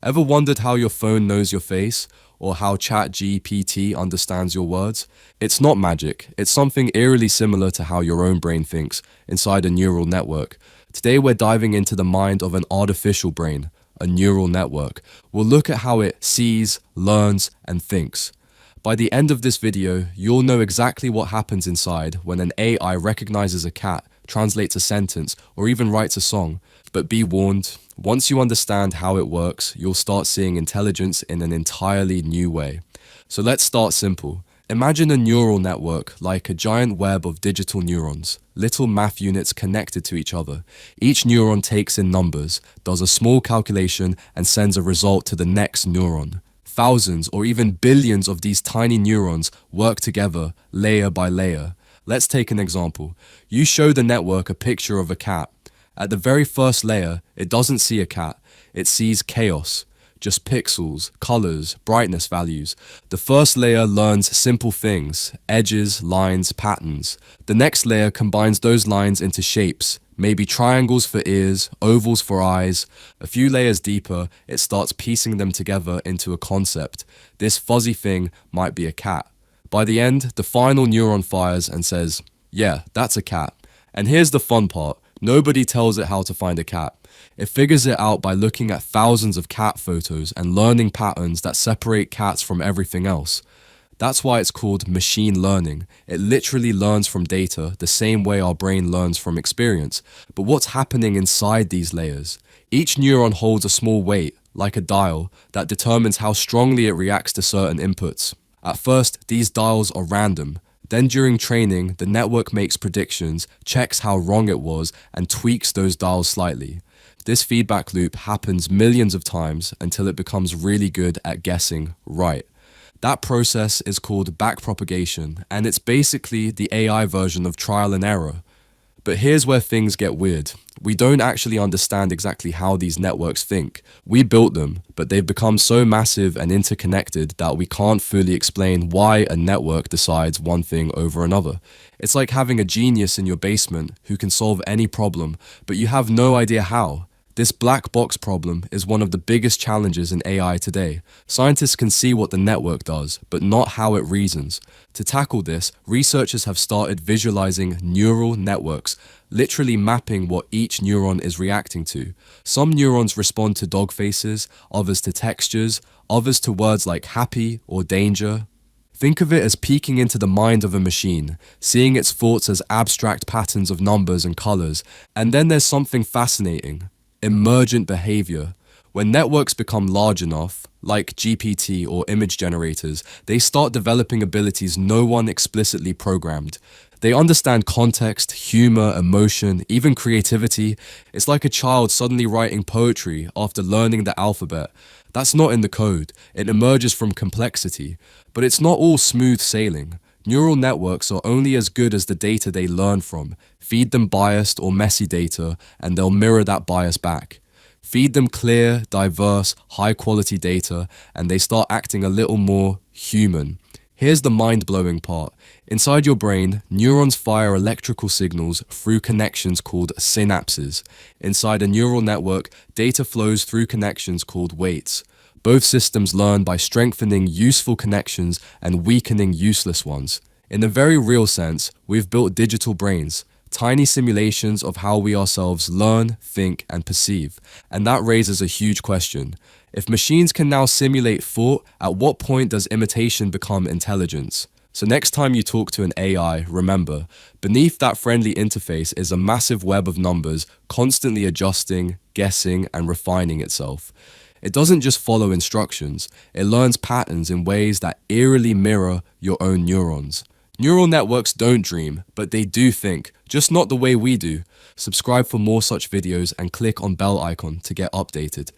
Ever wondered how your phone knows your face, or how ChatGPT understands your words? It's not magic, it's something eerily similar to how your own brain thinks, inside a neural network. Today we're diving into the mind of an artificial brain, a neural network. We'll look at how it sees, learns, and thinks. By the end of this video, you'll know exactly what happens inside when an AI recognizes a cat, translates a sentence, or even writes a song. But be warned, once you understand how it works, you'll start seeing intelligence in an entirely new way. So let's start simple. Imagine a neural network like a giant web of digital neurons, little math units connected to each other. Each neuron takes in numbers, does a small calculation, and sends a result to the next neuron. Thousands or even billions of these tiny neurons work together, layer by layer. Let's take an example. You show the network a picture of a cat. At the very first layer, it doesn't see a cat. It sees chaos. Just pixels, colors, brightness values. The first layer learns simple things, edges, lines, patterns. The next layer combines those lines into shapes, maybe triangles for ears, ovals for eyes. A few layers deeper, it starts piecing them together into a concept. This fuzzy thing might be a cat. By the end, the final neuron fires and says, yeah, that's a cat. And here's the fun part. Nobody tells it how to find a cat. It figures it out by looking at thousands of cat photos and learning patterns that separate cats from everything else. That's why it's called machine learning. It literally learns from data the same way our brain learns from experience. But what's happening inside these layers? Each neuron holds a small weight, like a dial, that determines how strongly it reacts to certain inputs. At first, these dials are random. Then during training, the network makes predictions, checks how wrong it was, and tweaks those dials slightly. This feedback loop happens millions of times until it becomes really good at guessing right. That process is called backpropagation, and it's basically the AI version of trial and error. But here's where things get weird. We don't actually understand exactly how these networks think. We built them, but they've become so massive and interconnected that we can't fully explain why a network decides one thing over another. It's like having a genius in your basement who can solve any problem, but you have no idea how. This black box problem is one of the biggest challenges in AI today. Scientists can see what the network does, but not how it reasons. To tackle this, researchers have started visualizing neural networks, literally mapping what each neuron is reacting to. Some neurons respond to dog faces, others to textures, others to words like happy or danger. Think of it as peeking into the mind of a machine, seeing its thoughts as abstract patterns of numbers and colors. And then there's something fascinating. Emergent behavior. When networks become large enough, like GPT or image generators, they start developing abilities no one explicitly programmed. They understand context, humor, emotion, even creativity. It's like a child suddenly writing poetry after learning the alphabet. That's not in the code. It emerges from complexity. But it's not all smooth sailing. Neural networks are only as good as the data they learn from. Feed them biased or messy data, and they'll mirror that bias back. Feed them clear, diverse, high-quality data, and they start acting a little more human. Here's the mind-blowing part. Inside your brain, neurons fire electrical signals through connections called synapses. Inside a neural network, data flows through connections called weights. Both systems learn by strengthening useful connections and weakening useless ones. In a very real sense, we've built digital brains, tiny simulations of how we ourselves learn, think, and perceive. And that raises a huge question. If machines can now simulate thought, at what point does imitation become intelligence? So next time you talk to an AI, remember, beneath that friendly interface is a massive web of numbers constantly adjusting, guessing, and refining itself. It doesn't just follow instructions, it learns patterns in ways that eerily mirror your own neurons. Neural networks don't dream, but they do think, just not the way we do. Subscribe for more such videos and click on bell icon to get updated.